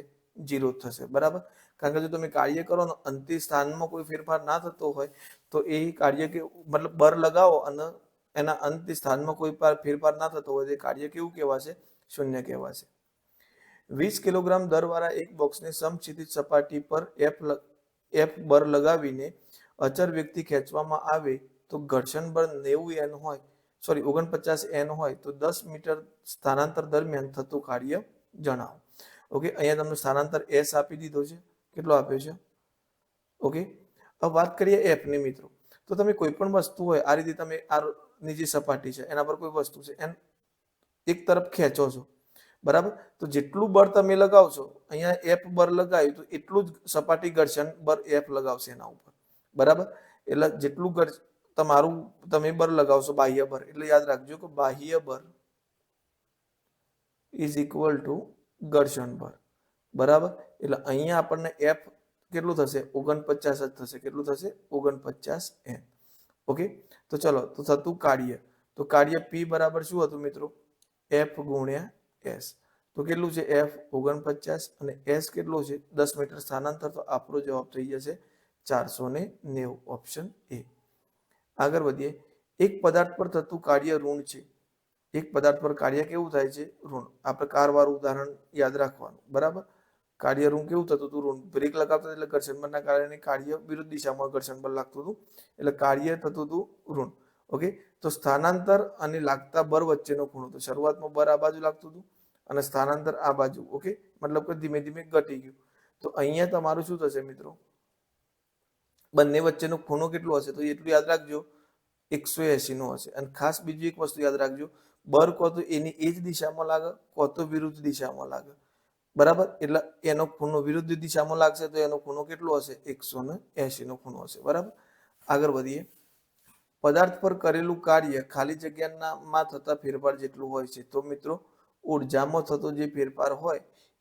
0 થશે, બરાબર. કારણ કે જો તમે કાર્ય કરો ને અંતિમ સ્થાનમાં કોઈ ફેરફાર ના થતો હોય તો એ કાર્ય કે મતલબ બર લગાવો અને એના અંતિમ સ્થાનમાં કોઈ ફેરફાર ના થતો હોય તો કાર્ય કેવું કહેવાશે? શૂન્ય કહેવાશે. 20 કિલોગ્રામ દરવાળા એક બોક્સને સમક્ષિતિજ સપાટી પર F બર લગાવીને અચળ વ્યક્તિ ખેંચવામાં આવે તો ઘર્ષણ બળ 90 N હોય, સોરી 49 N હોય તો 10 મીટર સ્થાનાંતર દરમિયાન થતું કાર્ય જણાવો. ઓકે, અહીંયા તમને સ્થાનાંતર S આપી દીધો છે. કેટલો આપ્યો છે? ઓકે, હવે વાત કરીએ F ની મિત્રો. તો તમે કોઈ પણ વસ્તુ હોય આ રીતે, તમે આ નીચે સપાટી છે એના પર કોઈ વસ્તુ છે એને એક તરફ ખેંચો છો, બરાબર. તો જેટલું બળ તમે લગાવશો, અહીંયા F બર લગાવ્યું તો એટલું જ સપાટી ઘર્ષણ બળ F લગાવશે એના ઉપર, બરાબર. એટલે જેટલું તમારું તમે બર લગાવશો બાહ્ય બળ, એટલે યાદ રાખજો કે બાહ્ય બળ ઇઝ ઇક્વલ ટુ ઘર્ષણ બળ, બરાબર. એટલે અહીંયા આપણને F કેટલું થશે? 49 જ થશે. કેટલું થશે? 49 N. ઓકે, તો ચલો, તો થતું કાર્ય, તો કાર્ય P બરાબર શું હતું મિત્રો? F ગુણ્યા S. તો કેટલું છે? F 49 અને S કેટલું છે? 10 મીટર સ્થાનાંતર. તો આપણો જવાબ થઈ જશે 490, ઓપ્શન એ. આગળ વધીએ. એક પદાર્થ પર થતું કાર્ય ઋણ છે. એક પદાર્થ પર કાર્ય કેવું થાય છે? ઋણ. આપણે કારવાળું ઉદાહરણ યાદ રાખવાનું, બરાબર. કાર્ય ઋણ કેવું થતું હતું? ઋણ. બ્રેક લગાવતા એટલે ઘર્ષણ બળના કારણે કાર્ય વિરુદ્ધ દિશામાં ઘર્ષણ બળ લાગતું હતું, એટલે કાર્ય થતું હતું ઋણ. ઓકે, તો સ્થાનાંતર અને લાગતા બળ વચ્ચેનો ખૂણો, તો શરૂઆતમાં બળ આ બાજુ લાગતું હતું અને સ્થાનાંતર આ બાજુ. ઓકે, મતલબ કે ધીમે ધીમે ઘટી ગયું. તો અહીંયા તમારું શું થશે મિત્રો? બંને વચ્ચેનો ખૂણો કેટલો હશે? તો એટલું યાદ રાખજો, 180 નો હશે. અને ખાસ બીજી એક વસ્તુ યાદ રાખજો, બળ કો તો એની એ જ દિશામાં લાગે, કો તો વિરુદ્ધ દિશામાં લાગે, બરાબર. એટલે એનો ખૂણો વિરુદ્ધ દિશામાં લાગશે તો એનો ખૂણો કેટલો હશે? 180 નો ખૂણો હશે, બરાબર. આગળ વધીએ. પદાર્થ પર કરેલું કાર્ય ખાલી જગ્યામાં થતા ફેરફાર જેટલું હોય છે. તો મિત્રો ઉર્જામાં થતો જે ફેરફાર હોય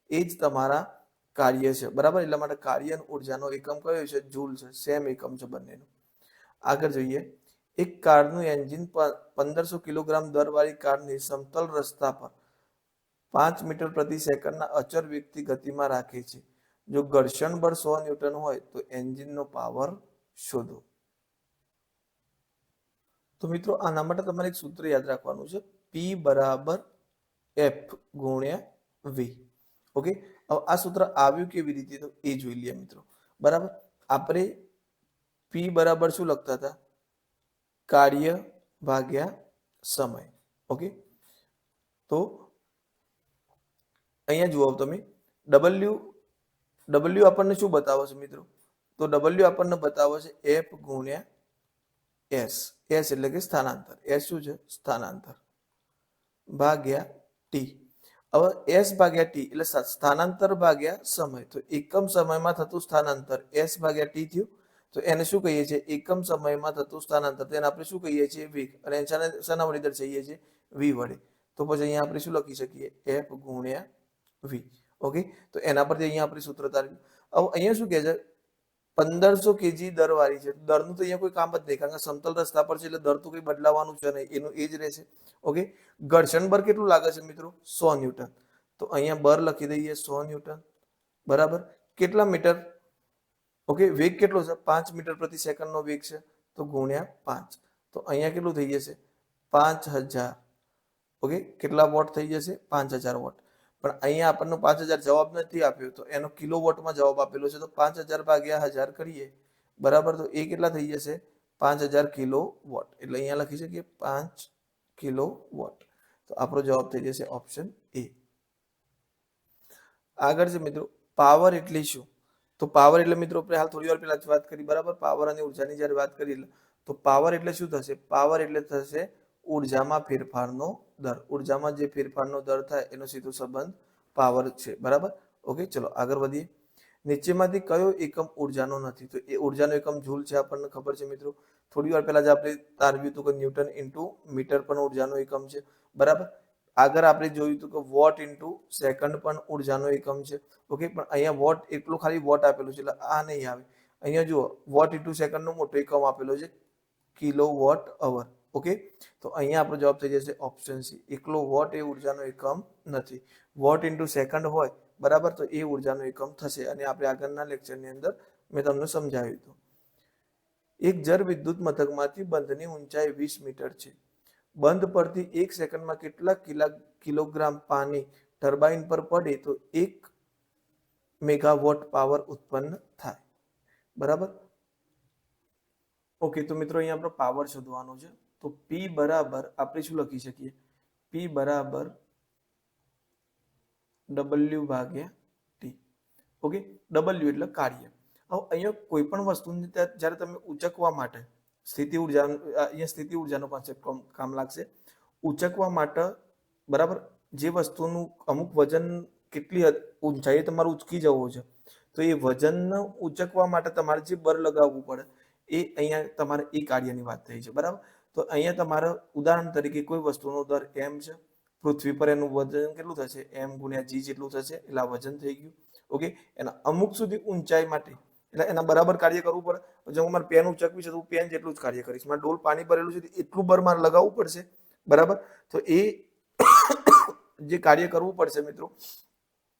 એ જ તમારા કાર્ય છે, બરાબર. એટલા માટે કાર્ય અને ઉર્જાનો એકમ કયો છે? જૂલ છે. સેમ એકમ છે બંનેનો. આગળ જોઈએ. એક કારનું એન્જિન 1500 કિલોગ્રામ દરવાળી કારની સમતલ રસ્તા પર 5 મીટર પ્રતિ સેકન્ડના અચળ વેગથી ગતિમાં રાખે છે. જો ઘર્ષણ બળ 100 ન્યૂટન હોય તો એન્જિનનો પાવર શોધો. તો મિત્રો આના માટે તમારે એક સૂત્ર યાદ રાખવાનું છે, P બરાબર F ગુણ્યા V. ઓકે, હવે આ સૂત્ર આવ્યું કેવી રીતે તો એ જોઈ લઈએ મિત્રો, બરાબર. આપણે P બરાબર શું લખતા હતા? કાર્ય ભાગ્યા સમય. ઓકે, તો અહીંયા જુઓ તમે, W આપણને શું બતાવે છે મિત્રો? તો W આપણને બતાવે છે F ગુણ્યા S. S એટલે કે સ્થાનાંતર. S શું છે? સ્થાનાંતર ભાગ્યા T. હવે S ભાગ્યા T એટલે સ્થાનાંતર ભાગ્યા સમય. તો એકમ સમયમાં થતું સ્થાનાંતર S ભાગ્યા T થયું. તો એને શું કહીએ છીએ? એકમ સમયમાં થતું સ્થાનાંતર. તેને આપણે શું કહીએ છીએ? વેગ. અને શાના વડે દર્શાવીએ છીએ? V વડે. તો પછી અહીંયા આપણે શું લખી શકીએ? F ગુણ્યા V. ઓકે, તો એના પરથી અહીંયા આપણે સૂત્ર તાર્યું. હવે અહીંયા શું કહે છે, 1500 kg દર વાળી છે. દરનું તો અહીંયા કોઈ કામ જ નહીં, કારણ કે સમતલ રસ્તા પર છે એટલે દર તો કંઈ બદલાવાનું છે નહીં, એનું એ જ રહેશે. ઓકે, ઘર્ષણ બળ કેટલું લાગે છે મિત્રો? 100 ન્યૂટન. તો અહીંયા બળ લખી દઈએ 100 ન્યૂટન, બરાબર. કેટલા મીટર? ઓકે, વેગ કેટલો છે? 5 મીટર પ્રતિ સેકન્ડનો વેગ છે, તો ગુણ્યા 5. તો અહીંયા કેટલું થઈ જશે? 5000. ઓકે, કેટલા વોટ થઈ જશે? 5000 વોટ. પણ અહીંયા આપણને 5000 જવાબ નથી આપ્યો, તો એનો કિલોવોટમાં જવાબ આપેલો છે. તો 5000 ભાગ્યા 1000 કરીએ, બરાબર. તો એ કેટલા થઈ જશે? 5000 કિલો વોટ. એટલે અહીંયા લખી શકીએ 5 કિલો વોટ. તો આપણો જવાબ થઈ જશે ઓપ્શન એ. આગળ છે મિત્રો, પાવર એટલે શું? તો પાવર એટલે મિત્રો આપણે હાલ થોડી વાર પહેલા જ વાત કરી, બરાબર. પાવર અને ઉર્જાની જ્યારે વાત કરી, તો પાવર એટલે શું થશે? પાવર એટલે થશે ઉર્જામાં ફેરફારનો દર. ઉર્જામાં જે ફેરફારનો દર થાય એનો સીધો સંબંધ પાવર છે, બરાબર. ઓકે, ચલો આગળ વધીએ. નીચેમાંથી કયો એકમ ઉર્જાનો નથી? તો એ ઉર્જાનો એકમ જૂલ છે, આપણને ખબર છે મિત્રો. થોડી વાર પહેલા જ આપણે તારવ્યું હતું કે ન્યૂટન ઇન્ટુ મીટર પણ ઉર્જાનો એકમ છે, બરાબર. આગળ આપણે જોયું હતું કે વોટ ઇન્ટુ સેકન્ડ પણ ઉર્જાનો એકમ છે. ઓકે, પણ અહીંયા વોટ એટલું ખાલી વોટ આપેલું છે એટલે આ નહીં આવે. અહીંયા જુઓ, વોટ ઇન્ટુ સેકન્ડનો મોટો એકમ આપેલો છે, કિલો વોટ અવર. ઓકે, તો અહીંયા આપણો જવાબ થઈ જશે ઓપ્શન સી. એકલો વોટ એ ઉર્જાનો એકમ નથી. વોટ ઇન્ટુ સેકન્ડ હોય, બરાબર, તો એ ઉર્જાનો એકમ થશે. અને આપણે આગળના લેક્ચરની અંદર મેં તમને સમજાવ્યું હતું. એક જળ વિદ્યુત મથકમાંથી બંધની ઊંચાઈ 20 મીટર છે. બંધ પરથી 1 સેકન્ડમાં કેટલા કિલોગ્રામ પાણી ટર્બાઇન પર પડે તો 1 મેગાવોટ પાવર ઉત્પન્ન થાય, બરાબર. ઓકે, તો મિત્રો અહીંયા આપણો પાવર શોધવાનો છે. તો P બરાબર આપણે શું લખી શકીએ? P બરાબર W ભાગ્યા T. ઓકે, W એટલે કાર્ય. હવે અહીંયા કોઈ પણ વસ્તુને જ્યારે તમે ઉચકવા માટે સ્થિતિ ઉર્જા, અહીંયા સ્થિતિ ઉર્જાનો કોન્સેપ્ટ કામ લાગશે. ઉચકવા માટે, બરાબર, જે વસ્તુનું અમુક વજન કેટલી ઊંચાઈએ તમારે ઉચકી જવો છે, તો એ વજનને ઉચકવા માટે તમારે જે બળ લગાવવું પડે, એ અહીંયા તમારે એ કાર્યની વાત થઈ છે, બરાબર. તો અહીંયા તમારે ઉદાહરણ તરીકે કોઈ વસ્તુનો દર m છે, પૃથ્વી પર એનું વજન કેટલું થશે? m ગુણ્યા g જેટલું થશે, એટલે આ વજન થઈ ગયું. ઓકે, એના અમુક સુધી ઊંચાઈ માટે એટલે એના બરાબર કાર્ય કરવું પડે. જો મારે પેન ઉચકવી છે તો હું પેન જેટલું જ કાર્ય કરીશ. મારે ડોલ પાણી ભરેલું છે એટલું બળ મારે લગાવવું પડશે, બરાબર. તો એ જે કાર્ય કરવું પડશે મિત્રો,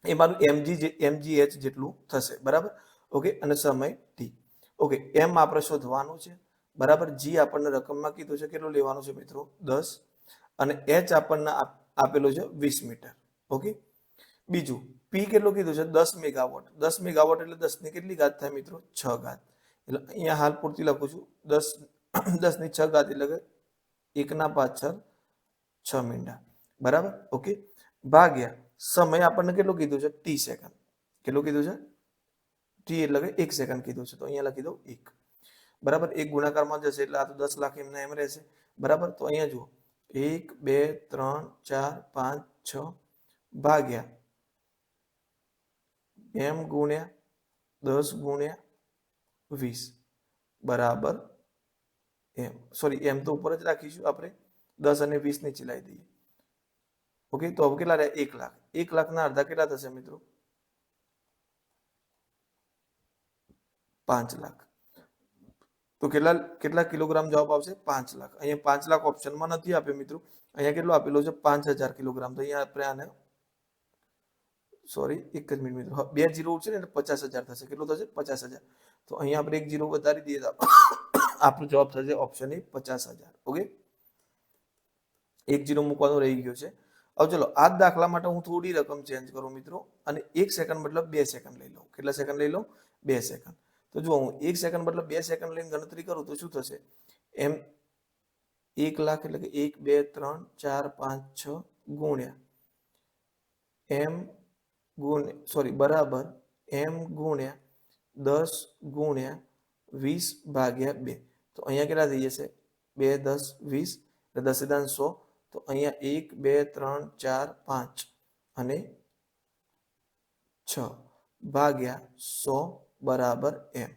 એ મારું mgh જેટલું થશે, બરાબર. ઓકે, અને સમય t. ઓકે, m આપણે શોધવાનું છે, બરાબર. g આપણને રકમમાં કીધું છે, કેટલું લેવાનું છે મિત્રો? 10. અને h આપણને આપેલો છે 20 મીટર. ઓકે, બીજું P કેટલું કીધું છે? 10 મેગાવોટ. 10 મેગાવોટ એટલે 10 ની કેટલી ઘાત થાય મિત્રો? 6 ઘાત. એટલે અહીંયા હાલ પૂરતી લખું છું 10 ની 6 ઘાત એટલે કે 1 ના પાછળ 6 મીંડા, બરાબર. ઓકે, ભાગ્યા સમય આપણને કેટલું કીધું છે? t second. કેટલું કીધું છે? t એટલે કે 1 સેકન્ડ કીધું છે, તો અહીંયા લખી દઉં 1, બરાબર. 1 ગુણાકારમાં જશે એટલે આ તો 10 લાખ એમને એમ રહેશે, બરાબર. તો અહીંયા જુઓ 1 2 3 4 5 6 ભાગ્યા m ગુણ્યા 10 ગુણ્યા 20 બરાબર m. સોરી, m તો ઉપર જ રાખીશું આપણે, 10 અને 20 નીચે લાવી દઈએ. ઓકે, તો હવે કેટલા રહ્યા? 1 લાખ. 1 લાખના અડધા કેટલા થશે મિત્રો? 5 લાખ. તો કેટલા કિલોગ્રામ જવાબ આવશે? 5 લાખ. અહીંયા 5 લાખ ઓપ્શનમાં નથી આપ્યો મિત્રો, અહીંયા કેટલો આપેલો છે? 5000 કિલોગ્રામ. તો અહીંયા આપણે આને, સોરી, એક જ મિનિટ મિત્રો, 2 જીરો ઉઠશે ને એટલે 50000 થશે. કેટલું થશે? 50000. તો અહીંયા આપણે 1 જીરો વધારી દઈએ તો આપણો જવાબ થશે ઓપ્શન એ 50000. ઓકે, 1 જીરો મૂકવાનો રહી ગયો છે. હવે ચલો, આ દાખલા માટે હું થોડી રકમ ચેન્જ કરું મિત્રો, અને 1 સેકન્ડ મતલબ 2 સેકન્ડ લઈ લઉં. કેટલા સેકન્ડ લઈ લઉં? 2 સેકન્ડ. તો જો હું 1 સેકન્ડ મતલબ 2 સેકન્ડ લઈને ગણતરી કરું તો શું થશે? એમ 1 લાખ એટલે કે 1 2 3 4 5 6 ગુણ્યા m બરાબર m ગુણ્યા 10 ગુણ્યા 20 ભાગ્યા 2. તો અહીંયા કેટલા થઈ જશે? 2 10 20 એટલે 10 દાન 100. તો અહીંયા 1 2 3 4 5 અને 6 ભાગ્યા 100 બરાબર m.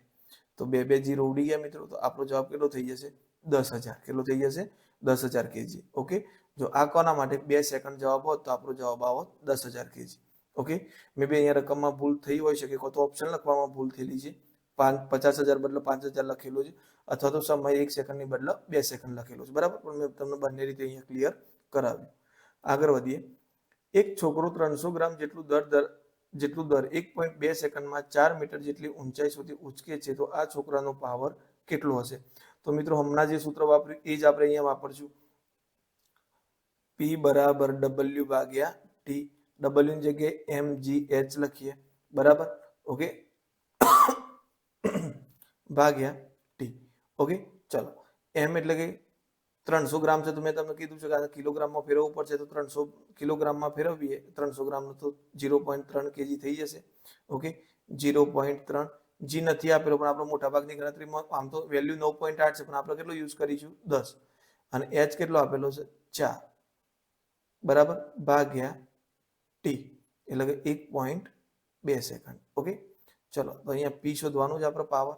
તો 2 0 ઉડી ગયા મિત્રો. તો આપણો જવાબ કેટલો થઈ જશે? 10000. કેટલો થઈ જશે? 10000 kg. ઓકે, જો આ કોના માટે 2 સેકન્ડ જવાબ હોત તો આપણો જવાબ આવત 10000 kg. ઓકે, મે બી અહીંયા રકમમાં ભૂલ થઈ હોય શકે, તો ઓપ્શન લખવામાં ભૂલ થયેલી છે, 50,000 બદલે 5,000 લખેલું છે, અથવા તો સમય 1 સેકન્ડની બદલે 2 સેકન્ડ લખેલું છે, બરાબર. પણ મેં તમને બંને રીતે અહીંયા ક્લિયર કરાવ્યું. આગળ વધીએ. એક છોકરો 300 ગ્રામ જેટલું દર 1.2 સેકન્ડમાં 4 મીટર જેટલી ઊંચાઈ સુધી ઉચકે છે, તો આ છોકરાનો પાવર કેટલો હશે? તો મિત્રો હમણાં જે સૂત્ર વાપર્યું એ જ આપણે અહીંયા વાપરશું. P બરાબર W ભાગ્યા T. W ની જગ્યાએ mgh લખીએ, બરાબર. ઓકે, ભાગ્યા T. ઓકે, ચલો. m એટલે કે 300 ગ્રામ છે, તો મેં તમને કીધું છે કે કિલોગ્રામમાં ફેરવવું પડશે, તો 300 કિલોગ્રામમાં ફેરવીએ 300 ગ્રામનું તો 0.3 kg થઈ જશે. ઓકે, 0.3. જી નથી આપેલો, પણ આપણે મોટાભાગની ગણતરીમાં આમ તો વેલ્યુ 9.8 છે, પણ આપણે કેટલો યુઝ કરીશું? 10. અને h કેટલો આપેલો છે? 4, બરાબર, ભાગ્યા ટી, એટલે કે 1.2 સેકન્ડ. ઓકે, ચલો. તો અહીંયા પી શોધવાનું છે આપણે, પાવર.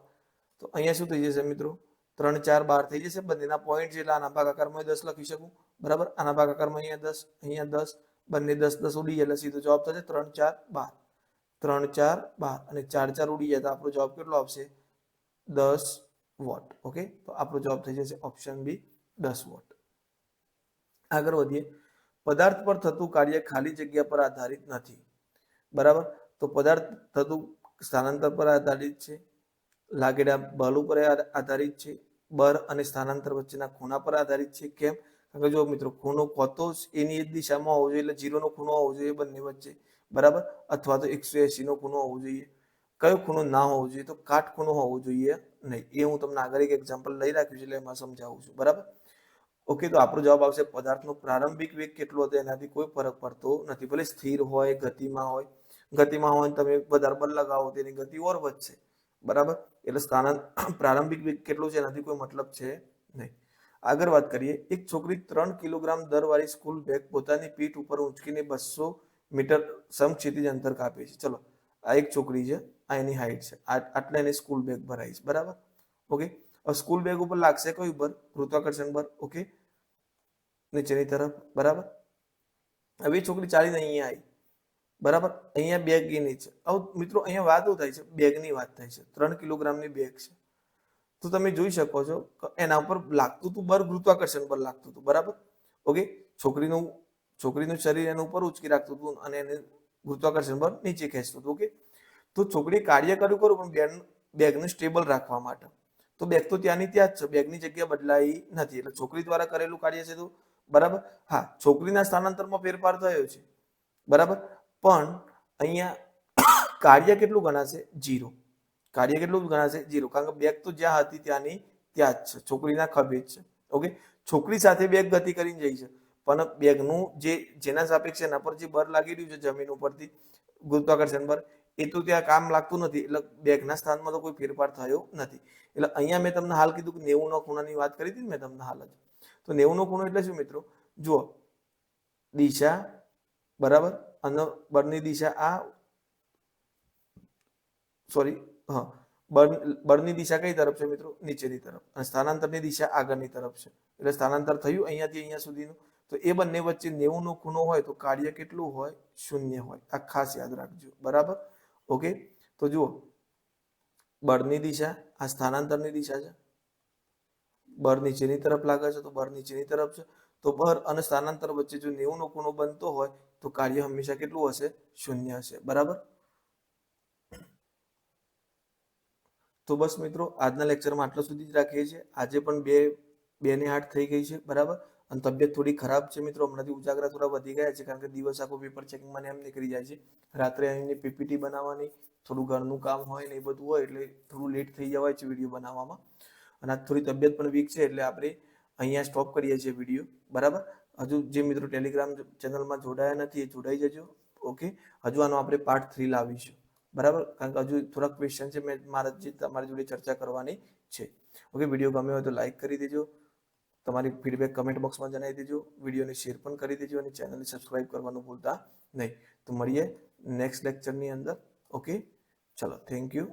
તો અહીંયા શું થઈ જશે મિત્રો? 3 4 12 થઈ જશે. બંનેના પોઈન્ટ છે એટલે આના ભાગાકારમાં 10 લખી શકું, બરાબર. આના ભાગાકારમાં અહીંયા 10, અહીંયા 10, બંને 10 10 ઉડી જાય એટલે સીધો જવાબ થશે 3 4 12. 3 4 12 અને 4 4 ઉડી જાય તો આપણો જવાબ કેટલો આવશે? 10 વોટ. ઓકે, તો આપણો જવાબ થઈ જશે ઓપ્શન બી, 10 વોટ. આગળ વધીએ. પદાર્થ પર થતું કાર્ય ખાલી જગ્યા પર આધારિત નથી, બરાબર. તો પદાર્થ થતું સ્થાનાંતર પર આધારિત છે, લાગેલા બળ ઉપર આધારિત છે, બળ અને સ્થાનાંતર વચ્ચેના ખૂણા પર આધારિત છે. કેમ? કારણ કે જો મિત્રો, ખૂણો કોતો એની જ દિશામાં હોવો જોઈએ, એટલે 0 નો ખૂણો હોવો જોઈએ બંને વચ્ચે, બરાબર, અથવા તો 180 નો ખૂણો હોવો જોઈએ. કયો ખૂણો ના હોવો જોઈએ? તો કાટખૂણો હોવો જોઈએ નહીં. એ હું તમને આગળ એક એક્ઝામ્પલ લઈ રાખ્યું છે એટલે એમાં સમજાવું છું, બરાબર. ઓકે, તો આપણો જવાબ આવશે પદાર્થનો પ્રારંભિક વેગ કેટલો હતો એનાથી કોઈ ફરક પડતો નથી, ભલે સ્થિર હોય, ગતિમાં હોય. ગતિમાં હોય તમે વધારે બળ લગાવો તેની ગતિ ઓર વધશે, બરાબર. એટલે પ્રારંભિક વેગ કેટલો છે એનાથી કોઈ મતલબ છે નહીં. આગળ વાત કરીએ. એક છોકરી 3 કિલોગ્રામ દરવાળી સ્કૂલ બેગ પોતાની પીઠ ઉપર ઊંચકીને 200 મીટર સમક્ષિતિજ અંતર કાપે છે. ચલો, આ એક છોકરી છે, આ એની હાઈટ છે, આટલા એની સ્કૂલ બેગ ભરાઈ છે, બરાબર. ઓકે, હવે સ્કૂલ બેગ ઉપર લાગશે કયું બળ? ગુરુત્વાકર્ષણ બળ. ઓકે, નીચેની તરફ, બરાબર. હવે છોકરી ચાલીને અહીંયા આવી, બરાબર. અહીંયા બેગ એની છે. હવે મિત્રો અહીંયા વાત શું થાય છે? બેગની વાત થાય છે. 3 કિલોગ્રામની બેગ છે, તો તમે જોઈ શકો છો કે એના ઉપર લાગતું હતું બળ, ગુરુત્વાકર્ષણ બળ લાગતું હતું, બરાબર. ઓકે, છોકરીનું શરીર એના ઉપર ઉચકી રાખતું હતું અને એને ગુરુત્વાકર્ષણ બળ નીચે ખેંચતું હતું. ઓકે, તો છોકરીએ કાર્ય કર્યું ખરું, પણ બેગને સ્ટેબલ રાખવા માટે. તો બેગ તો ત્યાંની ત્યાં જ છે, બેગની જગ્યા બદલાઈ નથી, એટલે છોકરી દ્વારા કરેલું કાર્ય છે. તો બરાબર, હા, છોકરીના સ્થાનાંતરમાં ફેરફાર થયો છે, બરાબર. પણ અહીંયા કાર્ય કેટલું ગણાશે? 0. કાર્ય કેટલું ગણાશે? 0, કારણ કે બેગ તો જ્યાં હતી ત્યાંની ત્યાં જ છે, છોકરીના ખભે જ છે. ઓકે, છોકરી સાથે બેગ ગતિ કરીને જાય છે, પણ બેગનું જેના સાપેક્ષે એના પર જે બળ લાગી રહ્યું છે જમીન ઉપરથી, ગુરુત્વાકર્ષણ બળ, એ તો ત્યાં કામ લાગતું નથી, એટલે બેગના સ્થાનમાં તો કોઈ ફેરફાર થયો નથી. એટલે અહીંયા મેં તમને હાલ કીધું કે 90 નો ખૂણાની વાત કરી હતી મેં તમને હાલ જ. તો 90 નો ખૂણો એટલે શું મિત્રો? જુઓ, દિશા, બરાબર, અને બળની દિશા આ, સોરી, હા, બળની દિશા કઈ તરફ છે મિત્રો? નીચેની તરફ. અને સ્થાનાંતરની દિશા આગળની તરફ છે, એટલે સ્થાનાંતર થયું અહીંયાથી અહીંયા સુધીનું. તો એ બંને વચ્ચે 90 નો ખૂણો હોય તો કાર્ય કેટલું હોય? 0 હોય. આ ખાસ યાદ રાખજો, બરાબર. ઓકે, તો જુઓ, બળની દિશા, આ સ્થાનાંતરની દિશા છે, બળ નીચેની તરફ લાગે છે તો બળ નીચેની તરફ છે. તો બળ અને સ્થાનાંતર વચ્ચે જો 90 નો ખૂણો બનતો હોય તો કાર્ય હંમેશા કેટલું હશે? 0 હશે, બરાબર. તો બસ મિત્રો, આજના લેક્ચરમાં આટલા સુધી જ રાખીએ છીએ. આજે પણ 2 ને 8 થઈ ગઈ છે, બરાબર. અને તબિયત થોડી ખરાબ છે મિત્રો, હમણાંથી ઉજાગરા થોડા વધી ગયા છે, કારણ કે દિવસ આખો પેપર ચેકિંગમાં એમ નીકળી જાય છે. રાત્રે આવીને પીપીટી બનાવવાની, થોડું ઘરનું કામ હોય ને એ બધું હોય, એટલે થોડું લેટ થઈ જવાય છે વિડીયો બનાવવામાં. અને આજ થોડી તબિયત પણ વીક છે, એટલે આપણે અહીંયા સ્ટોપ કરીએ છીએ વિડીયો, બરાબર. હજુ જે મિત્રો ટેલિગ્રામ ચેનલમાં જોડાયા નથી એ જોડાઈ જજો. ઓકે, હજુ આનો આપણે પાર્ટ 3 લાવીશું, બરાબર, કારણ કે હજુ થોડાક ક્વેશ્ચન છે મેં તમારી જોડે ચર્ચા કરવાની છે. ઓકે, વિડીયો ગમ્યો હોય તો લાઈક કરી દેજો, તમારી ફીડબેક કમેન્ટ બોક્સમાં જણાવી દેજો, વિડીયોને શેર પણ કરી દેજો અને ચેનલને સબસ્ક્રાઇબ કરવાનું ભૂલતા નહીં. તો મળીએ નેક્સ્ટ લેક્ચરની અંદર. ઓકે, ચલો, થેન્ક યુ.